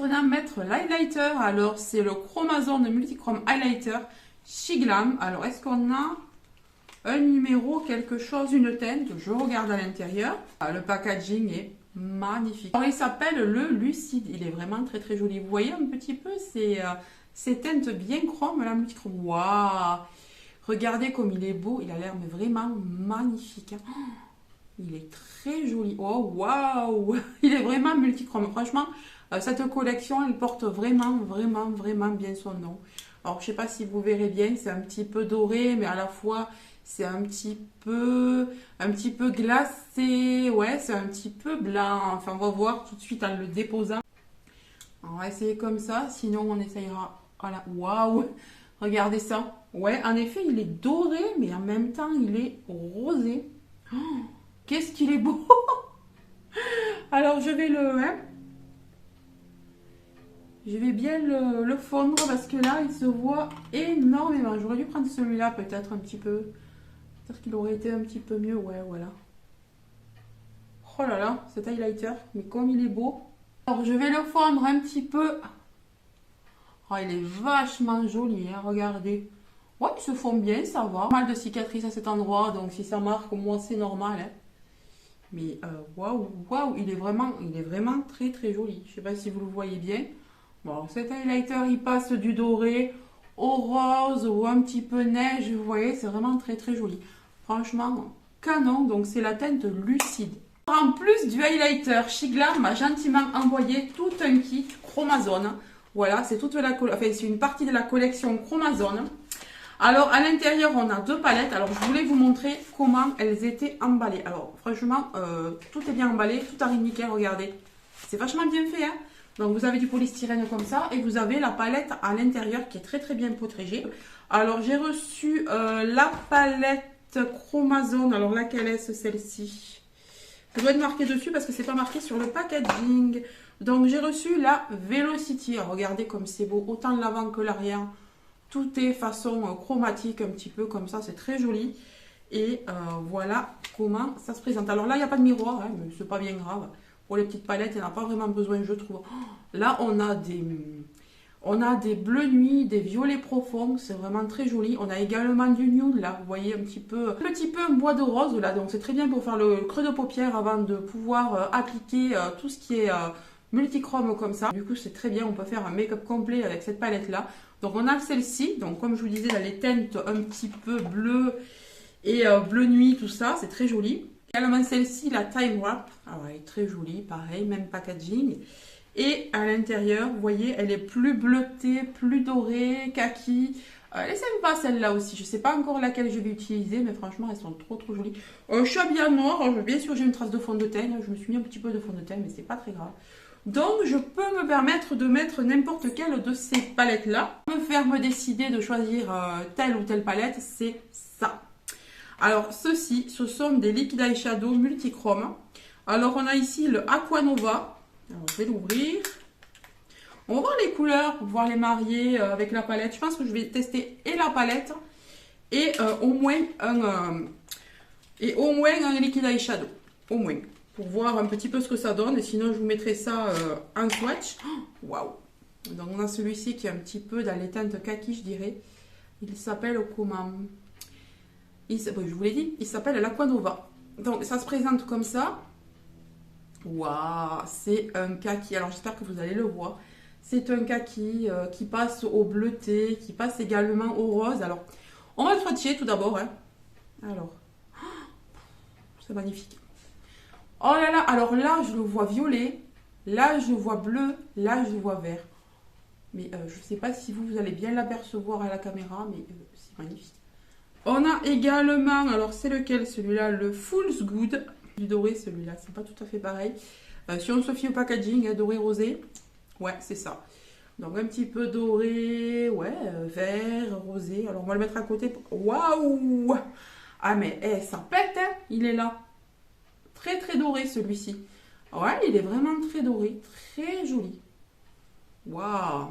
maintenant mettre l'highlighter. Alors, c'est le Chromazone Multichrome Highlighter Shiglam. Alors, est-ce qu'on a un numéro, quelque chose, une teinte? Je regarde à l'intérieur. Le packaging est magnifique. Alors, il s'appelle le Lucide. Il est vraiment très très joli. Vous voyez un petit peu ces teintes bien chrome, la multichrome. Waouh! Regardez comme il est beau. Il a l'air vraiment magnifique. Oh, il est très joli. Oh, waouh! Il est vraiment multichrome. Franchement, cette collection, elle porte vraiment bien son nom. Alors, je ne sais pas si vous verrez bien. C'est un petit peu doré, mais à la fois... c'est un petit peu glacé, ouais, c'est un petit peu blanc. Enfin, on va voir tout de suite en le déposant. On va essayer comme ça, sinon on essayera. Voilà, waouh, regardez ça. Ouais, en effet, il est doré, mais en même temps, il est rosé. Oh, qu'est-ce qu'il est beau. Alors, je vais je vais bien le fondre parce que là, il se voit énormément. J'aurais dû prendre celui-là peut-être un petit peu. Peut-être qu'il aurait été un petit peu mieux, ouais, voilà. Oh là là, cet highlighter, mais comme il est beau. Alors, je vais le fondre un petit peu. Oh, il est vachement joli, hein, regardez. Ouais, il se fond bien, ça va. Pas mal de cicatrices à cet endroit, donc si ça marque, moi, c'est normal. Hein. Mais waouh, waouh, il est vraiment très très joli. Je sais pas si vous le voyez bien. Bon, cet highlighter, il passe du doré au rose ou un petit peu neige, vous voyez, c'est vraiment très très joli. Franchement, canon, donc c'est la teinte Lucide. En plus du highlighter, Shiglam m'a gentiment envoyé tout un kit Chromazone. Voilà, c'est c'est une partie de la collection Chromazone. Alors, à l'intérieur, on a deux palettes. Alors, je voulais vous montrer comment elles étaient emballées. Alors, franchement, tout est bien emballé, tout arrive nickel, regardez. C'est vachement bien fait, hein. Donc, vous avez du polystyrène comme ça et vous avez la palette à l'intérieur qui est très très bien protégée. Alors, j'ai reçu la palette Chromazone. Alors, laquelle est-ce, celle-ci? Ça doit être marqué dessus parce que c'est pas marqué sur le packaging. Donc, j'ai reçu la Velocity. Alors, regardez comme c'est beau, autant l'avant que l'arrière. Tout est façon chromatique, un petit peu comme ça, c'est très joli. Et voilà comment ça se présente. Alors là, il n'y a pas de miroir, hein, mais c'est pas bien grave. Pour les petites palettes, il n'y en a pas vraiment besoin, je trouve. Là, on a des bleus nuit, des violets profonds, c'est vraiment très joli. On a également du nude, là, vous voyez, un petit peu un bois de rose, là. Donc, c'est très bien pour faire le creux de paupière avant de pouvoir appliquer tout ce qui est multichrome comme ça. Du coup, c'est très bien, on peut faire un make-up complet avec cette palette-là. Donc, on a celle-ci, donc comme je vous disais, là, les teintes un petit peu bleu et bleu nuit, tout ça, c'est très joli. Également celle-ci, la Time Wrap, alors elle est très jolie, pareil, même packaging. Et à l'intérieur, vous voyez, elle est plus bleutée, plus dorée, kaki. Elle est sympa celle-là aussi. Je ne sais pas encore laquelle je vais utiliser, mais franchement, elles sont trop trop jolies. Je suis habillée en noir. Bien sûr, j'ai une trace de fond de teint. Je me suis mis un petit peu de fond de teint, mais c'est pas très grave. Donc, je peux me permettre de mettre n'importe quelle de ces palettes-là. Me décider de choisir telle ou telle palette, c'est ça. Alors, ceux-ci, ce sont des liquid eyeshadow multichrome. Alors, on a ici le Aquanova. Alors, je vais l'ouvrir. On va voir les couleurs pour pouvoir les marier avec la palette. Je pense que je vais tester et la palette et au moins un liquid eyeshadow. Au moins. Pour voir un petit peu ce que ça donne. Et sinon, je vous mettrai ça en swatch. Waouh! Donc, on a celui-ci qui est un petit peu dans les teintes kaki, je dirais. Il s'appelle comment? Je vous l'ai dit, il s'appelle l'Aquanova. Donc, ça se présente comme ça. Waouh! C'est un kaki. Alors, j'espère que vous allez le voir. C'est un kaki qui passe au bleuté, qui passe également au rose. Alors, on va le swatcher tout d'abord. Hein. Alors, c'est magnifique. Oh là là, alors là, je le vois violet. Là, je vois bleu. Là, je vois vert. Mais je ne sais pas si vous allez bien l'apercevoir à la caméra, mais c'est magnifique. On a également, alors c'est lequel celui-là? Le Fool's Good. Du doré celui-là, c'est pas tout à fait pareil. Si on se fie au packaging, doré rosé. Ouais, c'est ça. Donc un petit peu doré, ouais, vert, rosé. Alors on va le mettre à côté. Waouh! Ah mais ça pète, hein, il est là. Très très doré celui-ci. Ouais, il est vraiment très doré, très joli. Waouh!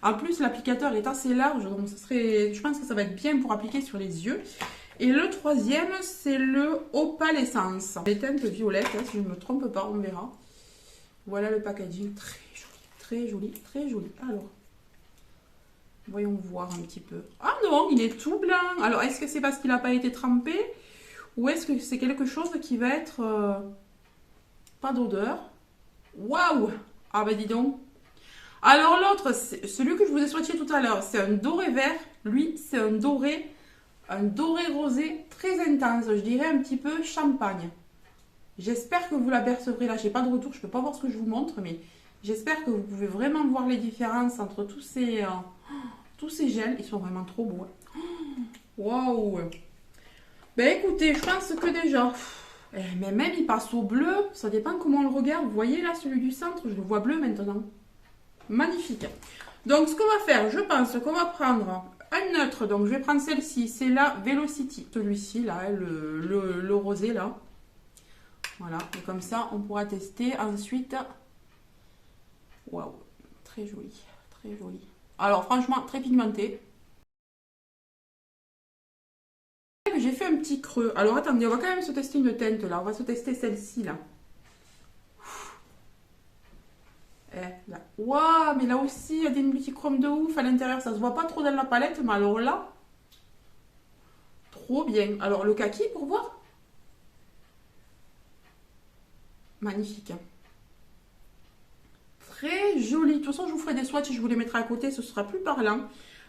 En plus, l'applicateur est assez large, donc je pense que ça va être bien pour appliquer sur les yeux. Et le troisième, c'est le Opalescence. Les teintes violettes, hein, si je ne me trompe pas, on verra. Voilà le packaging, très joli, très joli, très joli. Alors, voyons voir un petit peu. Ah non, il est tout blanc. Alors, est-ce que c'est parce qu'il n'a pas été trempé? Ou est-ce que c'est quelque chose qui va être... pas d'odeur. Waouh! Ah bah dis donc. Alors l'autre, celui que je vous ai swatché tout à l'heure, c'est un doré vert. Lui, c'est un doré rosé très intense. Je dirais un petit peu champagne. J'espère que vous l'apercevrez là. J'ai pas de retour, je peux pas voir ce que je vous montre, mais j'espère que vous pouvez vraiment voir les différences entre tous ces gels. Ils sont vraiment trop beaux. Waouh! Ben écoutez, je pense que déjà, mais même il passe au bleu, ça dépend comment on le regarde. Vous voyez là, celui du centre, je le vois bleu maintenant. Magnifique. Donc ce qu'on va faire, je pense qu'on va prendre un neutre. Donc je vais prendre celle-ci, c'est la Velocity. Celui-ci là, le rosé là. Voilà, et comme ça on pourra tester ensuite. Waouh, très joli, très joli. Alors franchement, très pigmenté. J'ai fait un petit creux. Alors attendez, on va quand même se tester une teinte là. On va se tester celle-ci là. Là. Waouh, mais là aussi, il y a des multichromes de ouf à l'intérieur. Ça se voit pas trop dans la palette, mais alors là, trop bien. Alors le kaki pour voir. Magnifique. Très joli. De toute façon, je vous ferai des swatchs, je vous les mettrai à côté, ce sera plus parlant.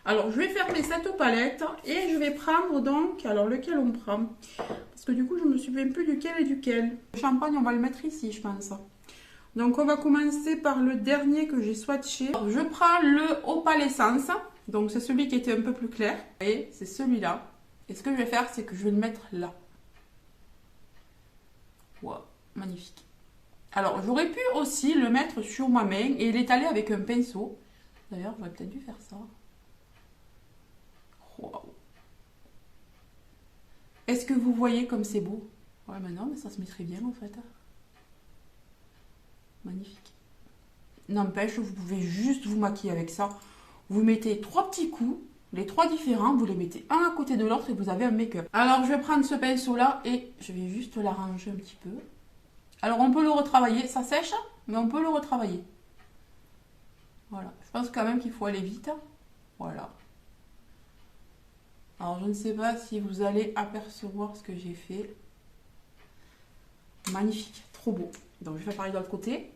Alors, je vais fermer cette palette et je vais prendre donc, alors lequel on prend? Parce que du coup, je ne me souviens plus duquel et duquel. Le champagne, on va le mettre ici, je pense. Donc, on va commencer par le dernier que j'ai swatché. Je prends le Opalescence. Donc, c'est celui qui était un peu plus clair. Et c'est celui-là. Et ce que je vais faire, c'est que je vais le mettre là. Wow, magnifique. Alors, j'aurais pu aussi le mettre sur ma main et l'étaler avec un pinceau. D'ailleurs, j'aurais peut-être dû faire ça. Wow. Est-ce que vous voyez comme c'est beau? Ouais, mais non, mais ça se met très bien en fait. Magnifique. N'empêche, vous pouvez juste vous maquiller avec ça. Vous mettez 3 petits coups, les 3 différents, vous les mettez un à côté de l'autre et vous avez un make-up. Alors, je vais prendre ce pinceau-là et je vais juste l'arranger un petit peu. Alors, on peut le retravailler. Ça sèche, mais on peut le retravailler. Voilà. Je pense quand même qu'il faut aller vite. Voilà. Alors, je ne sais pas si vous allez apercevoir ce que j'ai fait. Magnifique, trop beau. Donc, je vais faire pareil de l'autre côté.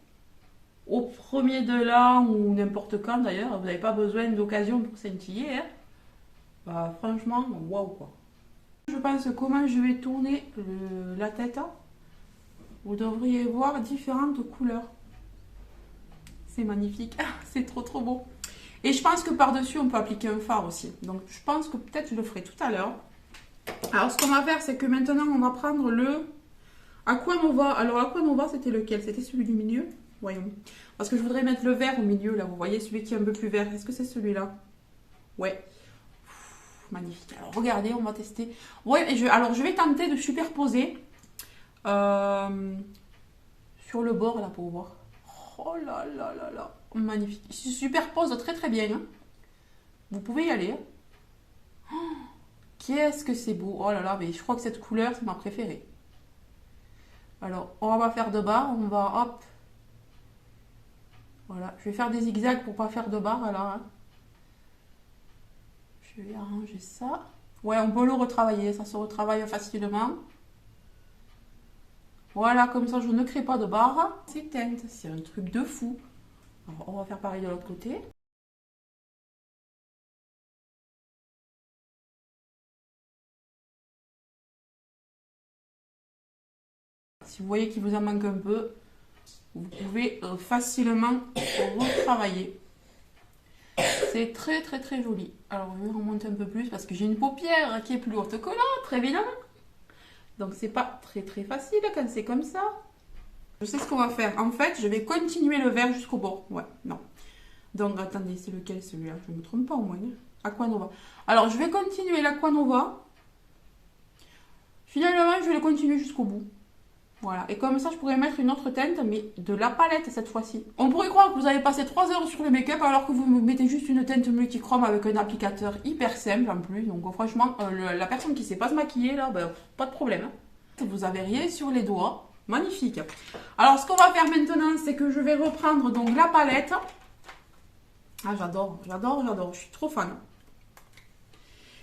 Au premier de là, ou n'importe quand d'ailleurs, vous n'avez pas besoin d'occasion pour scintiller. Hein. Bah, franchement, waouh quoi. Je pense comment je vais tourner la tête. Vous devriez voir différentes couleurs. C'est magnifique, c'est trop trop beau. Et je pense que par-dessus, on peut appliquer un fard aussi. Donc, je pense que peut-être je le ferai tout à l'heure. Alors, ce qu'on va faire, c'est que maintenant, on va prendre le Aquanova. Alors, l'Aquanova, c'était lequel? C'était celui du milieu? Voyons. Parce que je voudrais mettre le vert au milieu, là. Vous voyez, celui qui est un peu plus vert. Est-ce que c'est celui-là? Ouais. Magnifique. Alors, regardez, on va tester. Ouais, alors, je vais tenter de superposer sur le bord, là, pour voir. Oh là là là là. Magnifique. Il se superpose très très bien. Hein. Vous pouvez y aller. Hein. Oh, qu'est-ce que c'est beau. Oh là là, mais je crois que cette couleur, c'est ma préférée. Alors, on va pas faire de barre. On va, hop. Voilà. Je vais faire des zigzags pour pas faire de barre, alors. Hein. Je vais arranger ça. Ouais, on peut le retravailler. Ça se retravaille facilement. Voilà, comme ça, je ne crée pas de barre. C'est teinte. C'est un truc de fou. Alors, on va faire pareil de l'autre côté. Si vous voyez qu'il vous en manque un peu, vous pouvez facilement retravailler. C'est très très très joli. Alors, je vais remonter un peu plus parce que j'ai une paupière qui est plus haute que l'autre, évidemment. Donc, c'est pas très très facile quand c'est comme ça. Je sais ce qu'on va faire. En fait, je vais continuer le vert jusqu'au bord. Ouais, non. Donc, attendez, c'est lequel celui-là? Je ne me trompe pas au moins. Aquanova. Alors, je vais continuer l'Aquanova. Finalement, je vais le continuer jusqu'au bout. Voilà. Et comme ça, je pourrais mettre une autre teinte, mais de la palette cette fois-ci. On pourrait croire que vous avez passé 3 heures sur le make-up alors que vous mettez juste une teinte multichrome avec un applicateur hyper simple en plus. Donc, franchement, la personne qui ne sait pas se maquiller, là, ben, pas de problème. Hein. Vous n'avez rien sur les doigts. Magnifique. Alors, ce qu'on va faire maintenant, c'est que je vais reprendre donc la palette. Ah, j'adore, j'adore, j'adore. Je suis trop fan.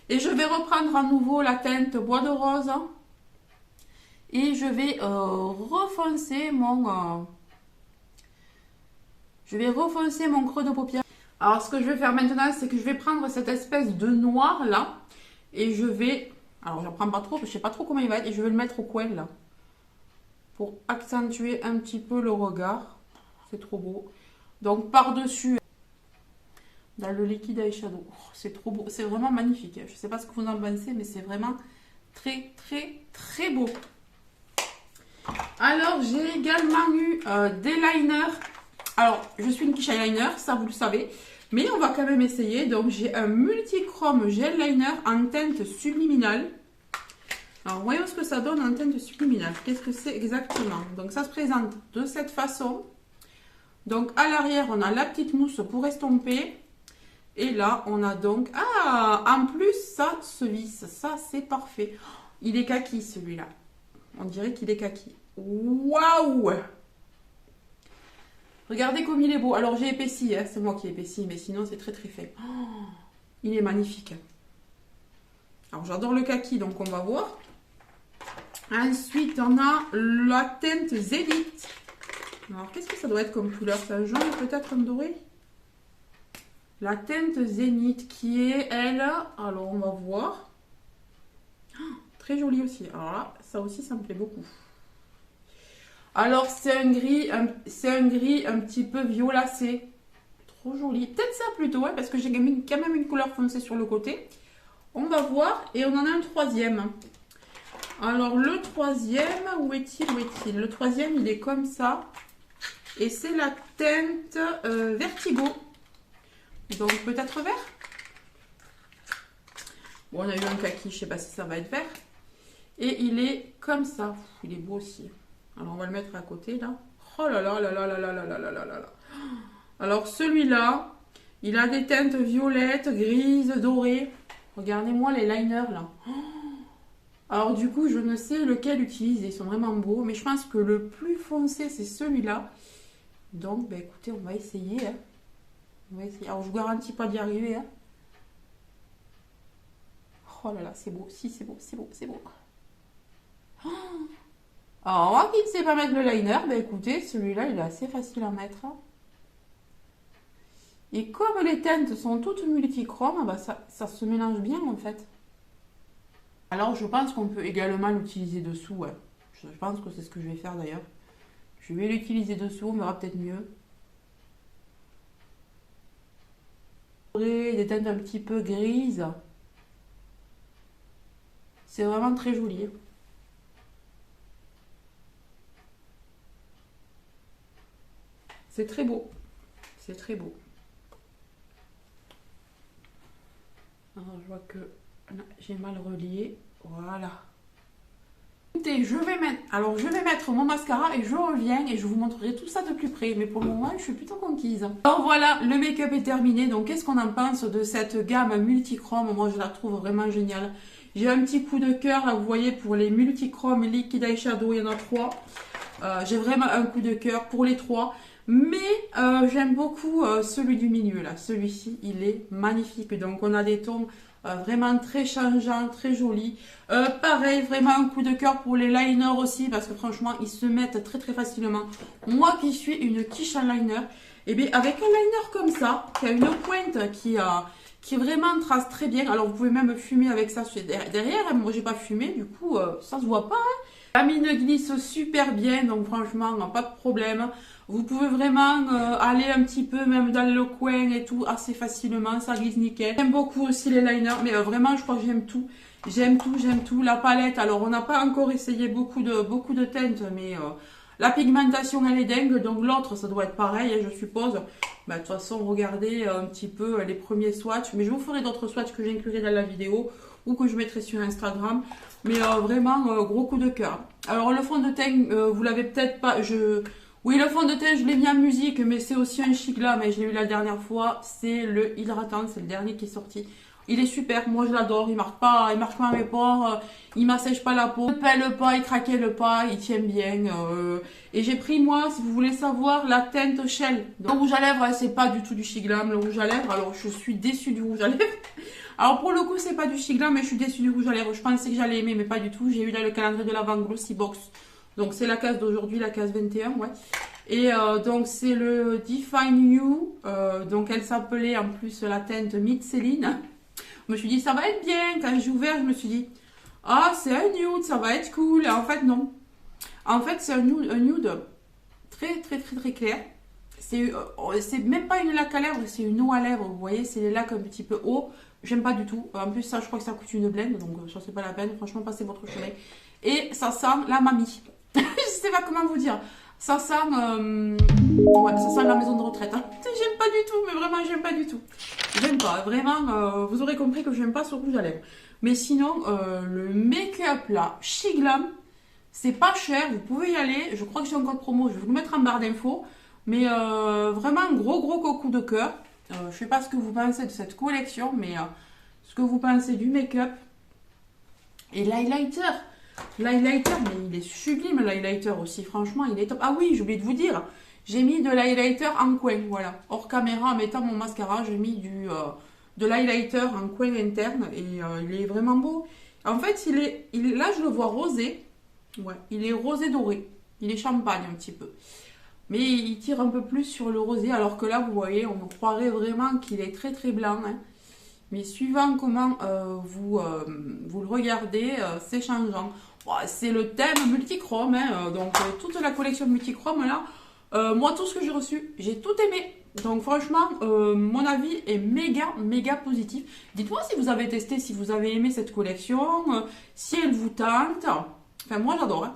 Et je vais reprendre à nouveau la teinte bois de rose. Et je vais refoncer mon... creux de paupière. Alors, ce que je vais faire maintenant, c'est que je vais prendre cette espèce de noir là. Et je vais... Alors, je ne prends pas trop, je ne sais pas trop comment il va être. Et je vais le mettre au coin là. Pour accentuer un petit peu le regard. C'est trop beau. Donc, par-dessus, dans le liquide eyeshadow. Oh, c'est trop beau. C'est vraiment magnifique. Je ne sais pas ce que vous en pensez, mais c'est vraiment très, très, très beau. Alors, j'ai également eu des liners. Alors, je suis une quiche eyeliner, ça vous le savez. Mais on va quand même essayer. Donc, j'ai un multichrome gel liner en teinte subliminale. Alors, voyons ce que ça donne en teinte subliminale. Qu'est-ce que c'est exactement? Donc, ça se présente de cette façon. Donc, à l'arrière, on a la petite mousse pour estomper. Et là, on a donc... Ah, en plus, ça se visse. Ça, c'est parfait. Il est kaki, celui-là. On dirait qu'il est kaki. Waouh! Regardez comme il est beau. Alors, j'ai épaissi. Hein. C'est moi qui ai épaissi, mais sinon, c'est très, très fin. Oh, il est magnifique. Alors, j'adore le kaki, donc on va voir. Ensuite, on a la teinte Zénith. Alors, qu'est-ce que ça doit être comme couleur? C'est un jaune, peut-être un doré? La teinte Zénith qui est, elle... Alors, on va voir. Oh, très jolie aussi. Alors là, ça aussi, ça me plaît beaucoup. Alors, c'est un gris un petit peu violacé. Trop joli. Peut-être ça plutôt, ouais, parce que j'ai quand même une couleur foncée sur le côté. On va voir. Et on en a un troisième. Alors, le troisième, où est-il? Le troisième, il est comme ça. Et c'est la teinte Vertigo. Donc, peut-être vert. Bon, on a eu un kaki, je ne sais pas si ça va être vert. Et il est comme ça. Il est beau aussi. Alors, on va le mettre à côté, là. Oh là là là là là là là là là là là. Alors, celui-là, il a des teintes violettes, grises, dorées. Regardez-moi les liners, là. Alors, du coup, je ne sais lequel utiliser. Ils sont vraiment beaux. Mais je pense que le plus foncé, c'est celui-là. Donc, ben, écoutez, on va essayer. Hein. On va essayer. Alors, je vous garantis pas d'y arriver. Hein. Oh là là, c'est beau. Si, c'est beau, c'est beau, c'est beau. Oh. Alors, moi qui ne sais pas mettre le liner, ben écoutez, celui-là, il est assez facile à mettre. Et comme les teintes sont toutes multichromes, ben ça se mélange bien en fait. Alors, je pense qu'on peut également l'utiliser dessous. Ouais. Je pense que c'est ce que je vais faire d'ailleurs. Je vais l'utiliser dessous, on verra peut-être mieux. Des teintes un petit peu grises. C'est vraiment très joli. C'est très beau. C'est très beau. Alors, je vois que j'ai mal relié. Voilà. Écoutez, je vais mettre mon mascara et je reviens et je vous montrerai tout ça de plus près. Mais pour le moment, je suis plutôt conquise. Alors voilà, le make-up est terminé. Donc, qu'est-ce qu'on en pense de cette gamme multichrome? Moi, je la trouve vraiment géniale. J'ai un petit coup de cœur, là, vous voyez, pour les multichromes liquid eyeshadow, il y en a 3. J'ai vraiment un coup de cœur pour les 3. Mais j'aime beaucoup celui du milieu, là. Celui-ci, il est magnifique. Donc, on a des tons vraiment très changeants, très jolis. Pareil, vraiment un coup de cœur pour les liners aussi, parce que franchement, ils se mettent très très facilement. Moi qui suis une quiche en liner, et bien avec un liner comme ça, qui a une pointe qui vraiment trace très bien. Alors, vous pouvez même fumer avec ça derrière. Moi, j'ai pas fumé, du coup, ça se voit pas. Hein. La mine glisse super bien, donc franchement, pas de problème. Vous pouvez vraiment aller un petit peu même dans le coin et tout assez facilement, ça glisse nickel. J'aime beaucoup aussi les liners, mais vraiment je crois que j'aime tout. J'aime tout, j'aime tout. La palette, alors on n'a pas encore essayé beaucoup de teintes, mais la pigmentation elle est dingue, donc l'autre ça doit être pareil, je suppose. Bah, de toute façon, regardez un petit peu les premiers swatchs, mais je vous ferai d'autres swatchs que j'inclurai dans la vidéo ou que je mettrai sur Instagram. Mais vraiment, gros coup de cœur. Alors le fond de teint, vous l'avez peut-être pas... Oui, le fond de teint, je l'ai mis en musique, mais c'est aussi un chic là, mais je l'ai eu la dernière fois. C'est le hydratant, c'est le dernier qui est sorti. Il est super, moi je l'adore, il marque pas mes pores, il m'assèche pas la peau, il pèle pas, il craquelle pas, il tient bien. Et j'ai pris moi, si vous voulez savoir, la teinte Shell. Donc, le rouge à lèvres, c'est pas du tout du Shiglam, le rouge à lèvres, alors je suis déçue du rouge à lèvres. Alors pour le coup, c'est pas du Shiglam, mais je suis déçue du rouge à lèvres. Je pensais que j'allais aimer, mais pas du tout. J'ai eu dans le calendrier de l'Avent Glossy Box. Donc c'est la case d'aujourd'hui, la case 21, ouais. Et donc c'est le Define You, donc elle s'appelait en plus la teinte Mid Céline. Je me suis dit ça va être bien, quand j'ai ouvert je me suis dit ah c'est un nude, ça va être cool. Et en fait non, en fait c'est un nude très très très très clair. C'est même pas une laque à lèvres, c'est une eau à lèvres, vous voyez, c'est les lacs un petit peu haut. J'aime pas du tout, en plus ça je crois que ça coûte une blende, donc ça c'est pas la peine, franchement passez votre chemin. Et ça sent la mamie. Je sais pas comment vous dire. Ça sent, ouais, ça sent la maison de retraite. Hein. J'aime pas du tout, mais vraiment, j'aime pas du tout. J'aime pas, vraiment, vous aurez compris que j'aime pas ce rouge à lèvres. Mais sinon, le make-up là, Shiglam, c'est pas cher, vous pouvez y aller. Je crois que j'ai un code promo, je vais vous le mettre en barre d'infos. Mais vraiment, un gros coucou de cœur. Je sais pas ce que vous pensez de cette collection, mais ce que vous pensez du make-up. Et l'highlighter. L'highlighter, mais il est sublime l'highlighter aussi, franchement, il est top. Ah oui, j'ai oublié de vous dire, j'ai mis de l'highlighter en coin, voilà. Hors caméra, en mettant mon mascara, j'ai mis de l'highlighter en coin interne et il est vraiment beau. En fait, là, je le vois rosé. Ouais, il est rosé doré. Il est champagne un petit peu. Mais il tire un peu plus sur le rosé, alors que là, vous voyez, on croirait vraiment qu'il est très très blanc. Hein. Mais suivant comment vous le regardez, c'est changeant. C'est le thème multichrome, hein, donc toute la collection multichrome là, moi tout ce que j'ai reçu, j'ai tout aimé. Donc franchement, mon avis est méga positif. Dites-moi si vous avez testé, si vous avez aimé cette collection, si elle vous tente. Enfin moi j'adore. Hein.